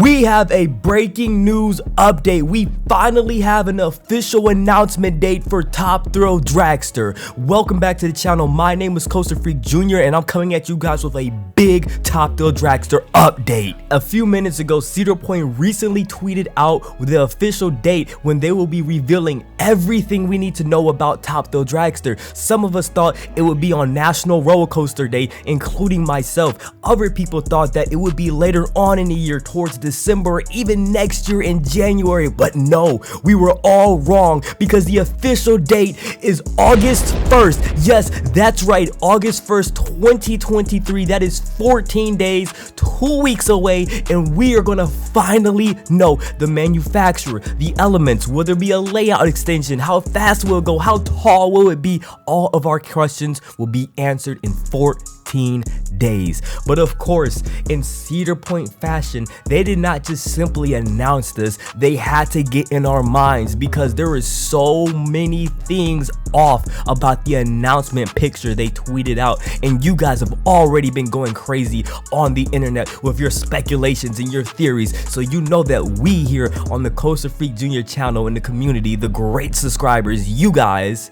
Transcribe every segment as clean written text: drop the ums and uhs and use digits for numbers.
We have a breaking news update. We finally have an official announcement date for Top Thrill Dragster. Welcome back to the channel. My name is Coaster Freak Jr. and I'm coming at you guys with a big Top Thrill Dragster update. A few minutes ago, Cedar Point recently tweeted out the official date when they will be revealing everything we need to know about Top Thrill Dragster. Some of us thought it would be on National Roller Coaster Day, including myself. Other people thought that it would be later on in the year, towards December, or even next year in January, but no, we were all wrong because the official date is August 1st. Yes, that's right, August 1st, 2023. That is 14 days, 2 weeks away, and we are gonna finally know the manufacturer, the elements, will there be a layout extension, how fast will it go, how tall will it be? All of our questions will be answered in 14 days. But of course, in Cedar Point fashion, they did not just simply announce this, they had to get in our minds because there is so many things off about the announcement picture they tweeted out, and you guys have already been going crazy on the internet with your speculations and your theories. So you know that we here on the Coaster Freak Jr. channel in the community, the great subscribers, you guys,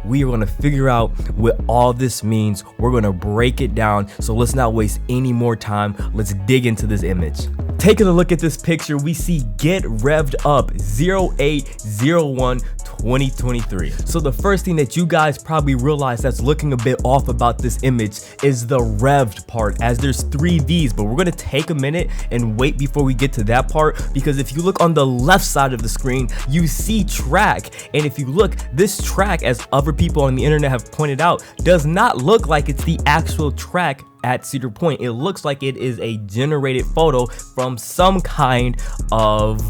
we are going to figure out what all this means. We're going to break it down. So let's not waste any more time. Let's dig into this image. Taking a look at this picture, we see Get Revved Up 0801 2023. So the first thing that you guys probably realize that's looking a bit off about this image is the revved part, as there's 3 V's, but we're going to take a minute and wait before we get to that part, because if you look on the left side of the screen, you see track, and if you look, this track, as other people on the internet have pointed out, does not look like it's the actual track at Cedar Point. It looks like it is a generated photo from some kind of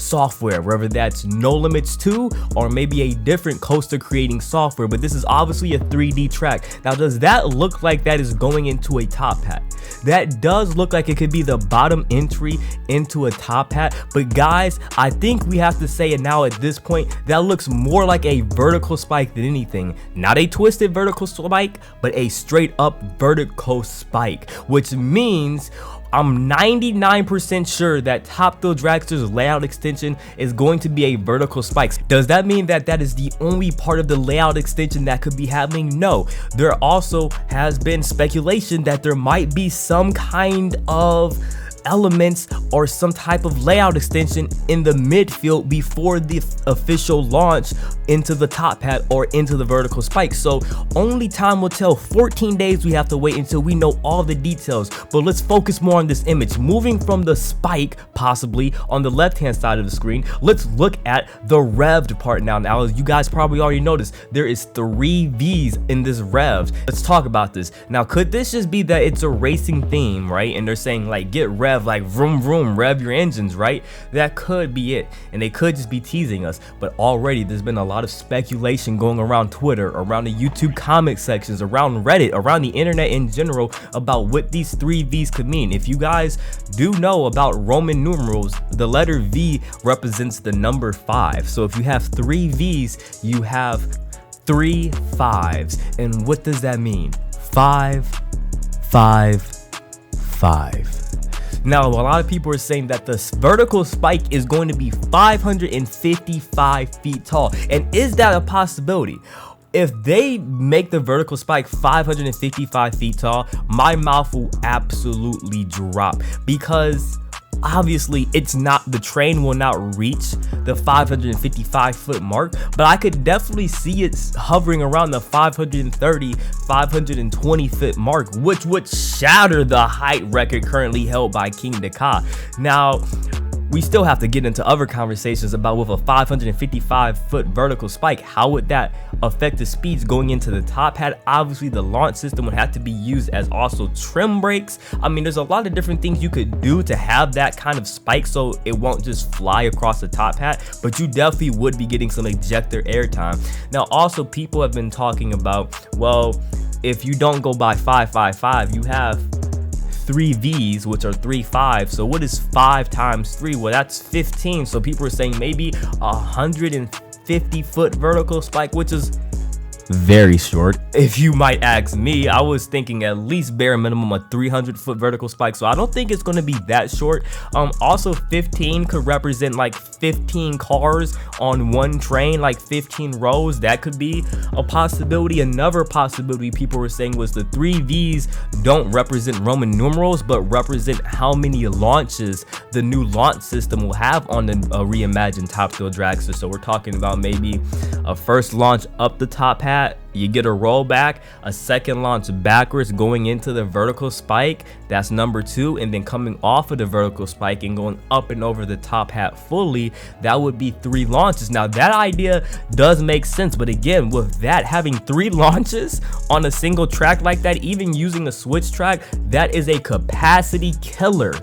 software, whether that's No Limits 2 or maybe a different coaster creating software, but this is obviously a 3D track. Now, does that look like that is going into a top hat? That does look like it could be the bottom entry into a top hat, but guys, I think we have to say it now at this point, that looks more like a vertical spike than anything. Not a twisted vertical spike, but a straight up vertical spike, which means I'm 99% sure that Top Thrill Dragster's layout extension is going to be a vertical spike. Does that mean that that is the only part of the layout extension that could be happening? No. There also has been speculation that there might be some kind of elements or some type of layout extension in the midfield before the official launch into the top hat or into the vertical spike. So only time will tell. 14 days we have to wait until we know all the details, but let's focus more on this image. Moving from the spike possibly on the left hand side of the screen, let's look at the revved part now. Now, as you guys probably already noticed, there is 3 V's in this revved. Let's talk about this. Now, could this just be that it's a racing theme, right? And they're saying like get rev, like vroom vroom, rev your engines, right? That could be it, and they could just be teasing us. But already there's been a lot of speculation going around Twitter, around the YouTube comment sections, around Reddit, around the internet in general about what these 3 V's could mean. If you guys do know about Roman numerals, the letter V represents the number 5. So if you have 3 V's, you have 3 5s. And what does that mean? 5 5 5. Now, a lot of people are saying that the vertical spike is going to be 555 feet tall. And is that a possibility? If they make the vertical spike 555 feet tall, my mouth will absolutely drop, because obviously it's not, the train will not reach the 555 foot mark, but I could definitely see it hovering around the 530, 520 foot mark, which would shatter the height record currently held by King Daka. Now, we still have to get into other conversations about, with a 555 foot vertical spike, how would that affect the speeds going into the top hat? Obviously the launch system would have to be used as also trim brakes. I mean, there's a lot of different things you could do to have that kind of spike so it won't just fly across the top hat, but you definitely would be getting some ejector airtime. Now, also people have been talking about, well, if you don't go by 555, you have 3 V's, which are 3 5s. So what is 5 times 3? Well, that's 15. So people are saying maybe 150 foot vertical spike, which is very short. If you might ask me, I was thinking at least bare minimum a 300-foot vertical spike, so I don't think it's going to be that short. Also 15 could represent like 15 cars on one train, like 15 rows. That could be a possibility. Another possibility people were saying was the 3 V's don't represent Roman numerals, but represent how many launches the new launch system will have on the reimagined Top Thrill Dragster. So we're talking about maybe a first launch up the top hat, you get a rollback, a second launch backwards going into the vertical spike, that's number 2, and then coming off of the vertical spike and going up and over the top hat fully, that would be 3 launches. Now that idea does make sense, but again, with that having 3 launches on a single track like that, even using a switch track, that is a capacity killer.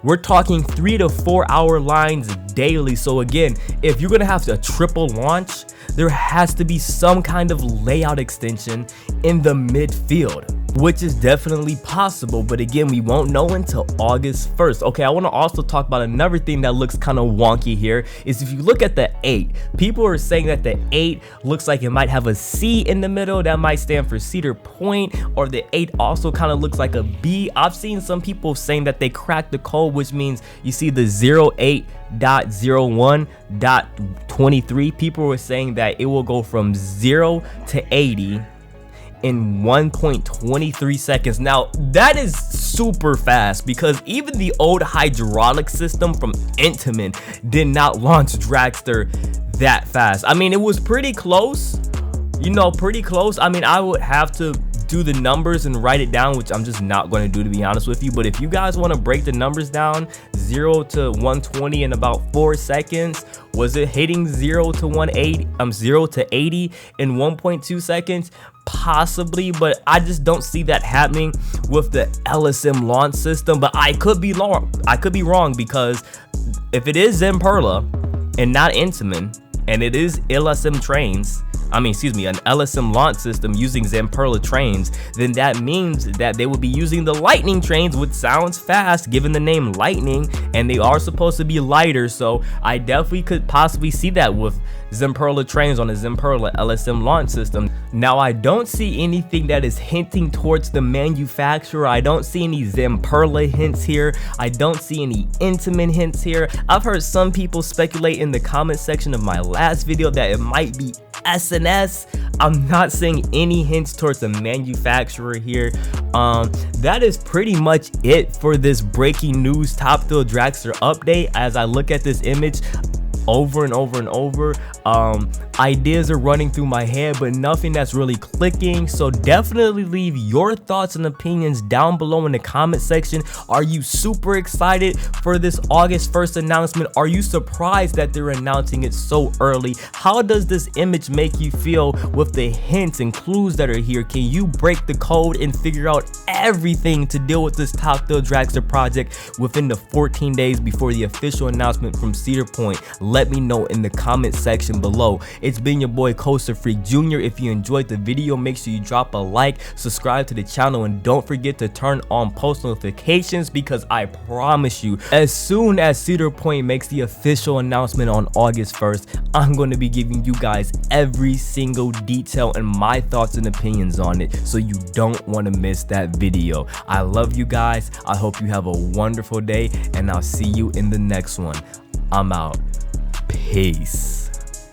We're talking 3 to 4 hour lines daily. So again, if you're gonna have a triple launch, there has to be some kind of layout extension in the midfield, which is definitely possible, but again, we won't know until August 1st. Okay, I want to also talk about another thing that looks kind of wonky here, is if you look at the 8, people are saying that the 8 looks like it might have a C in the middle. That might stand for Cedar Point, or the 8 also kind of looks like a B. I've seen some people saying that they cracked the code, which means you see the 08.01.23. People were saying that it will go from 0 to 80 in 1.23 seconds. Now that is super fast, because even the old hydraulic system from Intamin did not launch Dragster that fast. I mean, it was pretty close, you know, pretty close. I mean, I would have to do the numbers and write it down, which I'm just not going to do, to be honest with you. But if you guys want to break the numbers down, 0 to 120 in about 4 seconds. Was it hitting 0 to 180? 0 to 80 in 1.2 seconds? Possibly, but I just don't see that happening with the LSM launch system. But I could be wrong. I could be wrong, because if it is Zamperla and not Intamin, and it is LSM trains, an LSM launch system using Zamperla trains, then that means that they will be using the Lightning trains, which sounds fast given the name Lightning, and they are supposed to be lighter. So I definitely could possibly see that with Zamperla trains on a Zamperla LSM launch system. Now I don't see anything that is hinting towards the manufacturer. I don't see any Zamperla hints here. I don't see any Intamin hints here. I've heard some people speculate in the comment section of my last video that it might be SNS. I'm not seeing any hints towards the manufacturer here. That is pretty much it for this breaking news Top Thrill Dragster update. As I look at this image over and over and over, ideas are running through my head, but nothing that's really clicking. So definitely leave your thoughts and opinions down below in the comment section. Are you super excited for this August 1st announcement? Are you surprised that they're announcing it so early? How does this image make you feel with the hints and clues that are here? Can you break the code and figure out everything to deal with this Top Thrill Dragster project within the 14 days before the official announcement from Cedar Point? Let me know in the comment section below. It's been your boy Coaster Freak Jr. If you enjoyed the video, make sure you drop a like, subscribe to the channel, and don't forget to turn on post notifications, because I promise you, as soon as Cedar Point makes the official announcement on August 1st, I'm going to be giving you guys every single detail and my thoughts and opinions on it, so you don't want to miss that video. I love you guys. I hope you have a wonderful day, and I'll see you in the next one. I'm out. Peace.